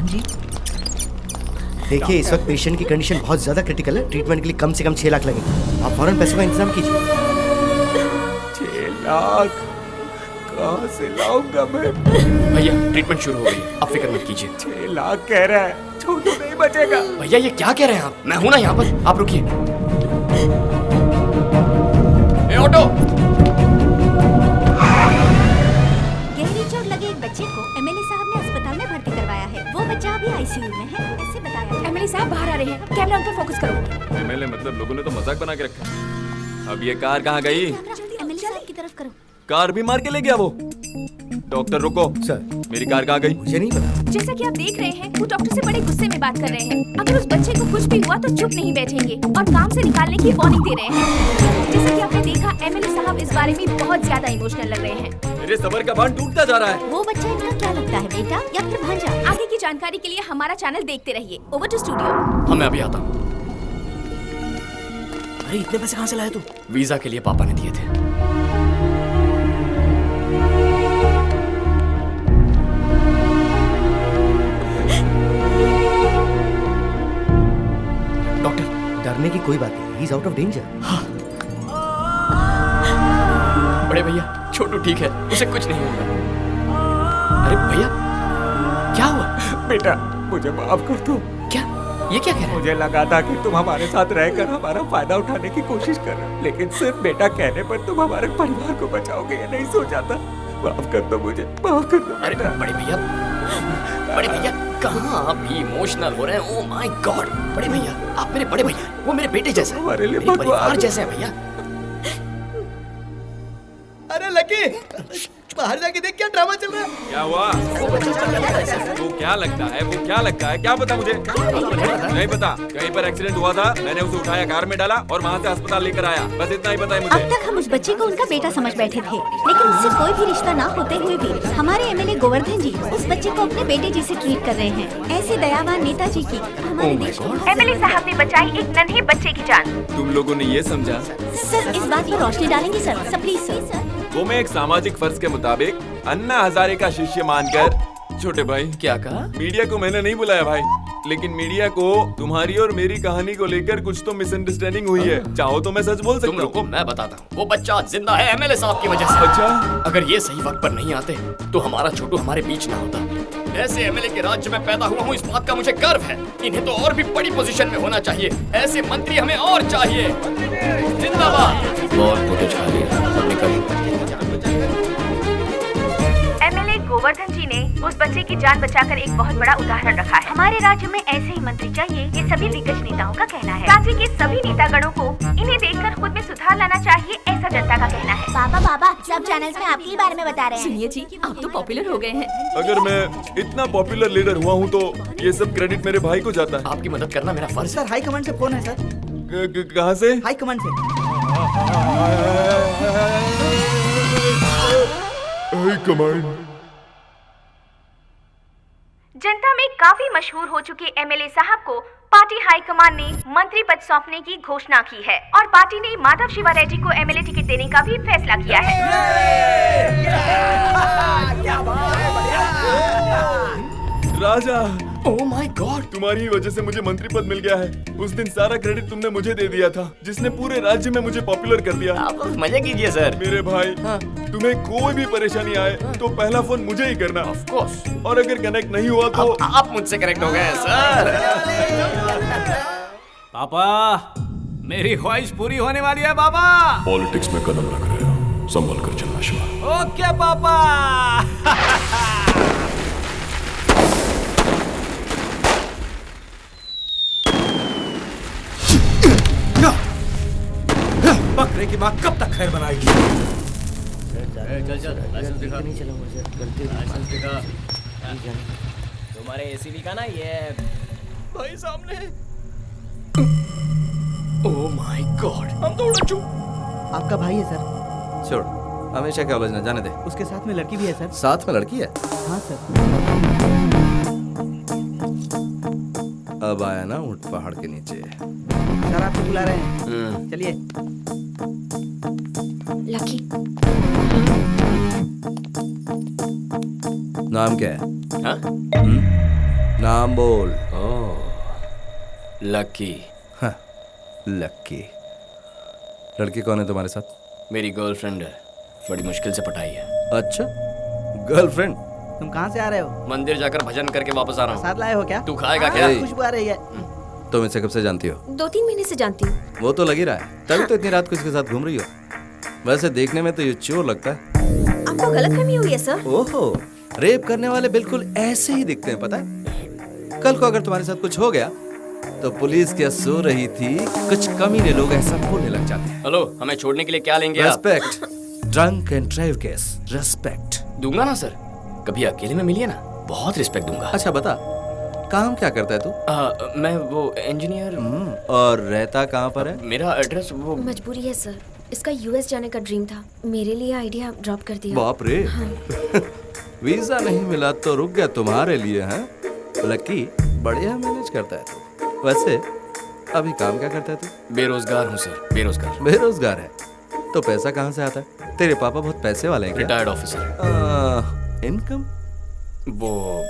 गोवर्धन जी, देखिए इस वक्त पेशेंट की कंडीशन बहुत ज्यादा क्रिटिकल है। ट्रीटमेंट के लिए कम से कम 6 लाख लगेंगे। आप फौरन पैसों का इंतजाम कीजिए। 6 लाख कहाँ से लाऊंगा मैं? भैया ट्रीटमेंट शुरू हो गई है, आप फिक्र मत कीजिए। 6 लाख कह रहा है, छोटू नहीं बचेगा। भैया ये क्या कह रहे हैं आप? मैं हूं ना यहाँ पर, आप रुकिए। ऑटो। गहरी चोट लगे एक बच्चे को एमएलए साहब ने अस्पताल में भर्ती करवाया है। वो बच्चा अभी आईसीयू में है, ऐसे बताया। एमएलए साहब बाहर आ रहे हैं, कैमरा उन पर फोकस करो। एमएलए मतलब लोगों ने तो मजाक बना के रखा। अब ये कार कहाँ गई? एमएलए साहब की तरफ करो। कार भी मार के ले गया वो। डॉक्टर रुको। सर, मेरी कार कहाँ गई? मुझे नहीं पता। जैसा कि आप देख रहे हैं, वो डॉक्टर से बड़े गुस्से में बात कर रहे हैं। अगर उस बच्चे को कुछ भी हुआ तो चुप नहीं बैठेंगे और काम से निकालने की वार्निंग दे रहे हैं। जैसा कि आपने देखा, एमएलए साहब इस बारे में बहुत ज्यादा इमोशनल लग रहे हैं। मेरे सबर का बांध टूटता जा रहा है। वो बच्चा इनका क्या लगता है, बेटा या फिर भांजा? आगे की जानकारी के लिए हमारा चैनल देखते रहिए। Over to studio. हाँ मैं अभी आता हूँ। अरे इतने पैसे कहाँ से लाए तू? वीजा के लिए पापा ने दिए थे। डॉक्टर, डरने की कोई बात नहीं, he is out of danger. बड़े भैया छोटू ठीक है, उसे कुछ नहीं होगा। अरे भैया क्या हुआ? बेटा मुझे माफ कर दो। क्या ये क्या कह रहे हैं? मुझे लगा था कि तुम हमारे साथ रहकर हमारा फायदा उठाने की कोशिश कर रहे हो, लेकिन सिर्फ बेटा कहने पर तुम हमारे परिवार को बचाओगे ये नहीं सोचा था। माफ कर दो मुझे, माफ कर दो। अरे बड़े भैया कहाँ आप भी इमोशनल हो रहे हैं? ओह माय गॉड, बड़े भैया आप मेरे बड़े भैया, वो मेरे बेटे जैसे हैं, हमारे लिए मेरे परिवार भगवान जैसे हैं भैया। अरे लकी, बाहर जाके देख क्या ड्रामा चल रहा है। क्या हुआ? वो क्या लगता है? वो क्या लगता है? क्या पता मुझे? नहीं पता। कहीं पर एक्सीडेंट हुआ था, मैंने उसे उठाया, कार में डाला और वहाँ से अस्पताल लेकर आया। बस इतना ही पता है अब मुझे। तक हम उस बच्चे को उनका बेटा समझ बैठे थे, लेकिन उससे कोई भी रिश्ता ना होते हुए भी हमारे एमएलए गोवर्धन जी उस बच्चे को अपने बेटे जैसे ट्रीट कर रहे हैं। ऐसे दयावान नेताजी की हमारे देश को एमएलए साहब ने बचाई एक नन्हे बच्चे की जान। तुम लोगों ने ये समझा? सर इस बात पर रोशनी डालेंगे सर, प्लीज सर। वो मैं एक सामाजिक फर्ज के मुताबिक अन्ना हजारे का शिष्य मानकर। छोटे भाई क्या कहा? मीडिया को मैंने नहीं बुलाया भाई, लेकिन मीडिया को तुम्हारी और मेरी कहानी को लेकर कुछ तो मिसअंडरस्टैंडिंग हुई है। चाहो तो मैं सच बोल तुम सकता रुको, हूँ। मैं बताता हूँ। वो बच्चा जिंदा है एमएलए साहब की वजह से। अच्छा, अगर ये सही वक्त पर नहीं आते तो हमारा छोटू हमारे बीच ना होता। ऐसे एमएलए के राज्य में पैदा हुआ हूँ, इस बात का मुझे गर्व है। इन्हें तो और भी बड़ी पोजीशन में होना चाहिए। ऐसे मंत्री हमें और चाहिए। जिंदाबाद। बहुत एमएलए गोवर्धन जी ने उस बच्चे की जान बचाकर एक बहुत बड़ा उदाहरण रखा है। हमारे राज्य में ऐसे ही मंत्री चाहिए, ये सभी दिग्गज नेताओं का कहना है। राज्य के सभी नेतागणों को इन्हें देखकर खुद में सुधार लाना चाहिए, ऐसा जनता का कहना है। बाबा सब चैनल्स में आपके ही बारे में बता रहे हैं। सुनिए जी, आप तो पॉपुलर हो गए हैं। अगर मैं इतना पॉपुलर लीडर हुआ हूँ तो ये सब क्रेडिट मेरे भाई को जाता है। आपकी मदद करना मेरा फर्ज है। सर हाई कमांड से फोन है सर। कहाँ से? हाई कमांड से। High command. जनता में काफी मशहूर हो चुके एमएलए साहब को पार्टी हाईकमान ने मंत्री पद सौंपने की घोषणा की है और पार्टी ने माधव शिवा रेड्डी को एमएलए टिकट देने का भी फैसला किया है। राजा, ओह माय गॉड, तुम्हारी वजह से मुझे मंत्री पद मिल गया है। उस दिन सारा क्रेडिट तुमने मुझे दे दिया था, जिसने पूरे राज्य में मुझे पॉपुलर कर दिया। आप मजे कीजिए सर। मेरे भाई, तुम्हें कोई भी परेशानी आए तो पहला फोन मुझे ही करना। Of course. और अगर कनेक्ट नहीं हुआ तो आप मुझसे कनेक्ट हो गए सर। पापा, मेरी ख्वाहिश पूरी होने वाली है पापा। पॉलिटिक्स में कदम रख रहे हो, संभल कर चलना शिवा। ओके पापा। बकरे की माँ कब तक खैर बनाएगी? तुम्हारे एसीबी का ना ये भाई सामने। ओह माय गॉड, हम तो उड़ चुके। आपका भाई है सर। छोड़, हमेशा क्या बजना, जाने दे। उसके साथ में लड़की भी है सर। साथ में लड़की है? हाँ सर। अब आया ना ऊंट पहाड़ के नीचे। सर आपको बुला रहे हैं, चलिए। लकी, नाम क्या है? हाँ? नाम बोल। लकी। हाँ, लकी। लड़की कौन है तुम्हारे साथ? मेरी गर्लफ्रेंड है, बड़ी मुश्किल से पटाई है। अच्छा, गर्लफ्रेंड। तुम कहाँ से आ रहे हो? मंदिर जाकर भजन करके वापस आ रहा हूँ। साथ लाए हो क्या? तू खाएगा क्या? ए, खुशबू आ रही है। तुम इसे कब से जानती हो? 2-3 महीने से जानती हूँ। वो तो लग ही रहा है, तभी तो इतनी रात को इसके साथ घूम रही हो। वैसे देखने में तो ये चोर लगता है। आपको गलतफहमी हुई है सर। ओहो, रेप करने वाले बिल्कुल ऐसे ही दिखते हैं, पता है? कल को अगर तुम्हारे साथ कुछ हो गया तो पुलिस क्या सो रही थी, कुछ कमीने लोग ऐसा बोलने लग जाते हैं। हेलो, हमें छोड़ने के लिए क्या लेंगे आप? Respect. Drunk and drive case, respect दूंगा ना सर, कभी अकेले में मिलिए ना, बहुत रिस्पेक्ट दूंगा। अच्छा बता, काम क्या करता है तू? मैं वो इंजीनियर। और रहता कहाँ पर है? मेरा एड्रेस वो मजबूरी है सर, इसका यूएस जाने का ड्रीम था, मेरे लिए आइडिया ड्रॉप कर दिया। बाप रे। वीजा नहीं मिला तो रुक गया तुम्हारे लिए, हैं? लकी बढ़िया मैनेज करता है तू। वैसे अभी काम क्या करता है तू? बेरोजगार हूँ सर, बेरोजगार। बेरोजगार है तो पैसा कहाँ से आता है? तेरे पापा बहुत पैसे वाले हैं क्या? Retired officer. इनकम? वो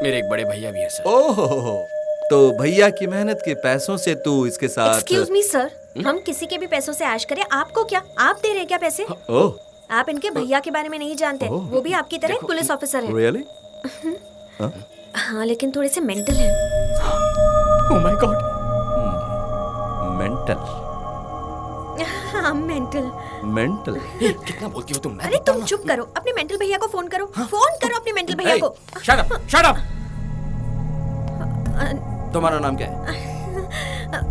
मेरे एक बड़े भैया भी है सर। ओहो, तो भैया की मेहनत के पैसों से तू इसके साथ? एक्सक्यूज मी सर, हम किसी के भी पैसों से ऐश करें, आपको क्या? आप दे रहे हैं क्या पैसे? ओह, आप इनके भैया के बारे में नहीं जानते, वो भी आपकी तरह एक पुलिस ऑफिसर है। रियली? हाँ, लेकिन थोड़े से मेंटल है। Oh my God. मेंटल? हाँ, मेंटल। मेंटल? कितना बोलती हो तुम? अरे तुम चुप करो, अपने मेंटल भैया को फोन करो। फोन करो अपने मेंटल भैया को। Shut up, shut up. तुम्हारा नाम क्या है?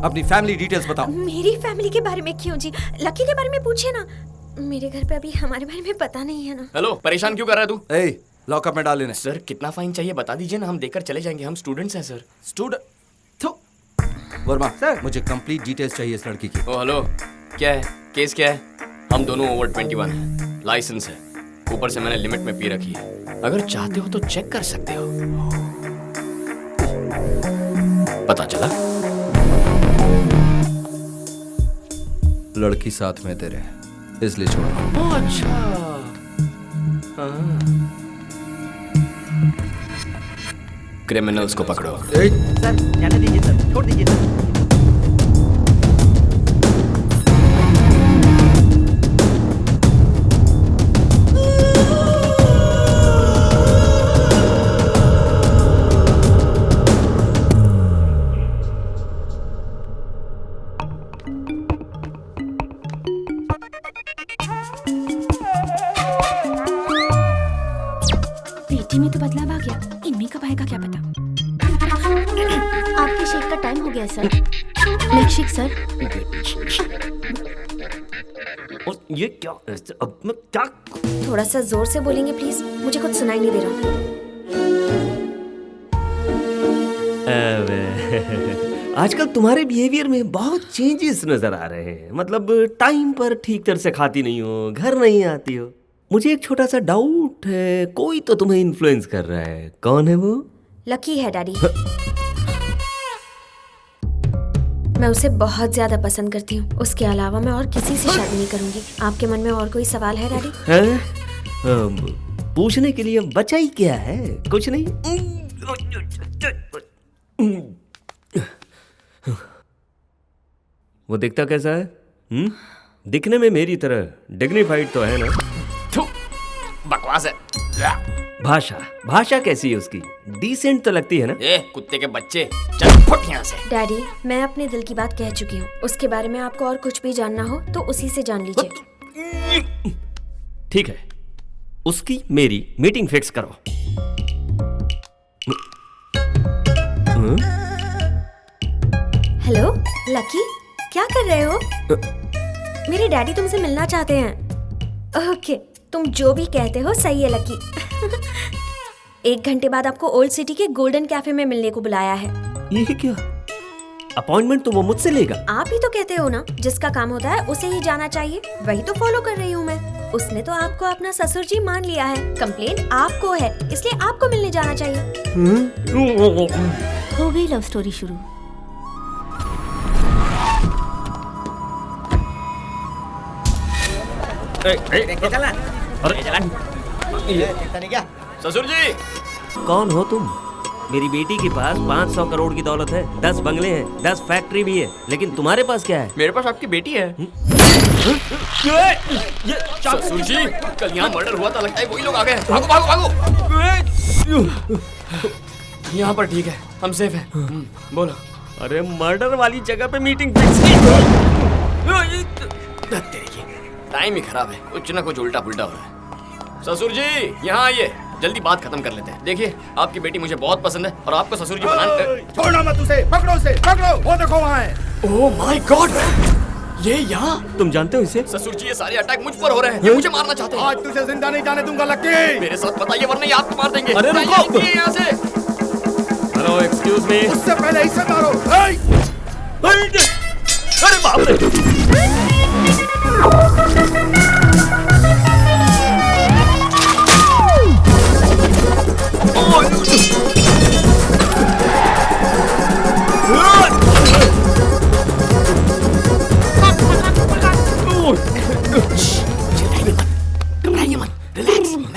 अपनी फैमिली डिटेल्स बताओ। मेरी फैमिली के बारे में क्यों जी? लकी के बारे में पूछे ना, मेरे घर पे अभी हमारे बारे में पता नहीं है ना। हेलो, परेशान क्यों कर रहा है तू? ए, लॉकअप में डाल लेने। सर कितना फाइन चाहिए बता दीजिए ना, हम देकर चले जाएंगे, हम स्टूडेंट्स हैं सर। स्टूडेंट? वर्मा सर, मुझे कंप्लीट डिटेल्स चाहिए इस लड़की की। ओ हेलो, क्या है केस, क्या है? हम दोनों ओवर 21 हैं, लाइसेंस है, ऊपर से मैंने लिमिट में पी रखी है। अगर चाहते हो तो चेक कर सकते हो। पता चला? लड़की साथ में तेरे, इसलिए छोड़। ओह अच्छा। क्रिमिनल्स को पकड़ो। सर जाने दीजिए सर, छोड़ दीजिए सर। बेटी में तो बदलाव आ गया, इनमें कब आएगा क्या पता। आपके शेक का टाइम हो गया सर। Milk shake sir. और ये क्या? अब मैं क्या? थोड़ा सा जोर से बोलेंगे प्लीज, मुझे कुछ सुनाई नहीं दे रहा। आजकल तुम्हारे बिहेवियर में बहुत चेंजेस नजर आ रहे हैं। मतलब टाइम पर ठीक तरह से खाती नहीं हो, घर नहीं आती हो। मुझे एक छोटा सा डाउट है, कोई तो तुम्हें इन्फ्लुएंस कर रहा है। कौन है वो? लकी है डैडी। मैं उसे बहुत ज्यादा पसंद करती हूँ, उसके अलावा मैं और किसी से शादी नहीं करूंगी। आपके मन में और कोई सवाल है डैडी? पूछने के लिए बचा ही क्या है? कुछ नहीं। वो दिखता कैसा है? दिखने में मेरी तरह डिग्निफाइड तो है ना? बकवास है। भाषा कैसी है उसकी? डिसेंट तो लगती है ना? ए कुत्ते के बच्चे, चल फुट यहाँ से। डैडी, मैं अपने दिल की बात कह चुकी हूँ। उसके बारे में आपको और कुछ भी जानना हो तो उसी से जान लीजिए। ठीक है, उसकी मेरी मीटिंग फिक्स करो। हेलो लकी, क्या कर रहे हो? मेरे डैडी तुमसे मिलना चाहते हैं। ओके, तुम जो भी कहते हो सही है लकी। 1 घंटे बाद आपको ओल्ड सिटी के गोल्डन कैफे में मिलने को बुलाया है। ये क्या? अपॉइंटमेंट तो वो मुझसे लेगा। आप ही तो कहते हो ना, जिसका काम होता है उसे ही जाना चाहिए, वही तो फॉलो कर रही हूँ मैं। उसने तो आपको अपना ससुर जी मान लिया है, कंप्लेंट आपको है, इसलिए आपको मिलने जाना चाहिए। हो गई लव स्टोरी शुरू। चला। अरे नहीं क्या? ससुर जी। कौन हो तुम? मेरी बेटी के पास 500 करोड़ की दौलत है, 10 बंगले हैं, 10 फैक्ट्री भी है, लेकिन तुम्हारे पास क्या है? मेरे पास आपकी बेटी है। ससुर जी, कल यहाँ मर्डर हुआ था, लगता है वही लोग आ गए। भागो भागो भागो। यहाँ पर ठीक है, हम सेफ हैं। बोलो। अरे मर्डर वाली जगह पे मीटिंग फिक्स की। टाइम ही खराब है, कुछ ना कुछ उल्टा पुल्टा हो रहा है। ससुर जी यहाँ आइए, जल्दी बात खत्म कर लेते हैं। देखिए आपकी बेटी मुझे बहुत पसंद है और आपको ससुर जी बनाने। छोड़ना मत उसे, पकड़ो उसे, पकड़ो। वो देखो वहाँ है। ओह माय गॉड, ये यहाँ? तुम जानते हो इसे? ससुर जी ये सारे अटैक मुझ पर हो रहे हैं, ये मुझे मारना चाहते हैं। आज तुझे जिंदा नहीं जाने दूंगा लक्की। मेरे साथ बताइए वरना ये आपको मार देंगे। अरे रुको यहाँ से। Hello excuse me. उससे पहले इसे मारो। अरे बाप रे।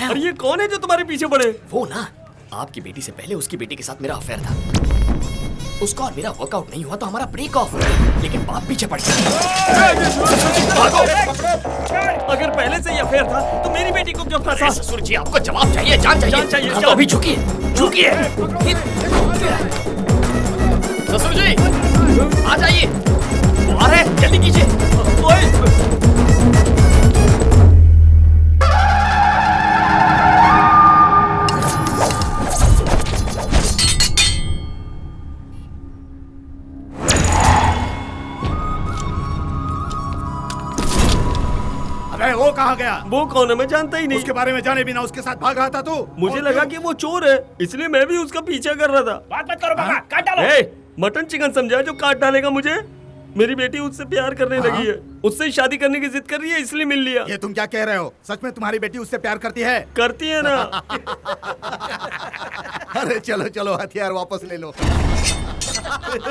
अरे ये कौन है जो तुम्हारे पीछे पड़े? वो ना, आपकी बेटी से पहले उसकी बेटी के साथ मेरा अफेयर था। उसका और मेरा वर्कआउट नहीं हुआ तो हमारा ब्रेक ऑफ हो गया, लेकिन बाप पीछे पड़ गया। अगर पहले से ही अफेयर था तो मेरी बेटी को क्यों फंसा? ससुर जी आपको जवाब चाहिए, जान चाहिए। जान चाहिए, हाँ, तो अभी झुकिए, झुकिए। ससुर जी आ जाइए, वो आ रहे हैं, जल्दी कीजिए। अरे वो कहाँ गया? वो कौन है? मैं जानता ही नहीं। उसके बारे में जाने बिना उसके साथ भाग रहा था तू। मुझे लगा कि वो चोर है, इसलिए मैं भी उसका पीछा कर रहा था। बात मत करो बाबा, काट डालो। मटन चिकन समझा जो काट डालेगा मुझे? मेरी बेटी उससे प्यार करने लगी है, उससे ही शादी करने की जिद कर रही है, इसलिए मिल लिया। ये तुम क्या कह रहे हो? सच में तुम्हारी बेटी उससे प्यार करती है? करती है ना। अरे चलो चलो हथियार वापस ले लो।